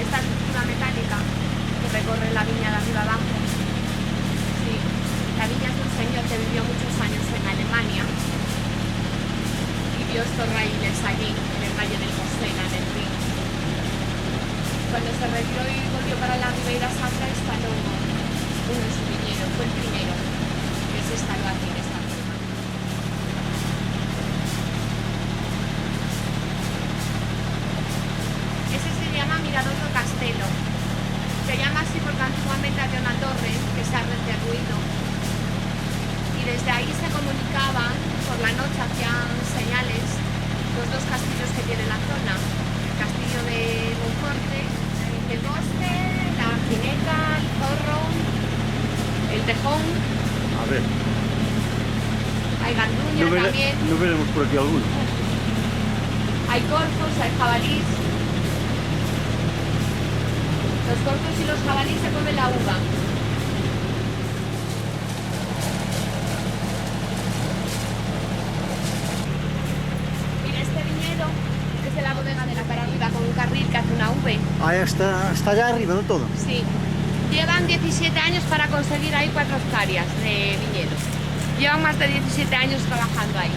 esta estructura metálica que recorre la viña de arriba abajo. Sí, la viña es de un señor que vivió muchos años en Alemania y vio estos raíles allí, en el Valle del Mosela, en el Rin. Cuando se retiró y volvió para la Ribeira Sacra, instaló uno en su viñedo, fue el primero que se instaló aquí en esta zona. Ese se llama Mirador do Castelo. Se llama así porque antiguamente había una torre que se ha derruido y desde ahí se comunicaban por la noche, hacían señales los dos castillos que tiene la zona, el castillo de Monforte, el Bosque, la Gineta, el Zorro, el Tejón. A ver, Hay Ganduña también, no veremos por aquí alguno. hay corzos, hay jabalís. Los corzos y los jabalíes se comen la uva. Mira, este viñedo es de la bodega de la para arriba con un carril que hace una V. Ah, está allá arriba, ¿no todo? Sí. Llevan 17 años para conseguir ahí 4 hectáreas de viñedo. Llevan más de 17 años trabajando ahí.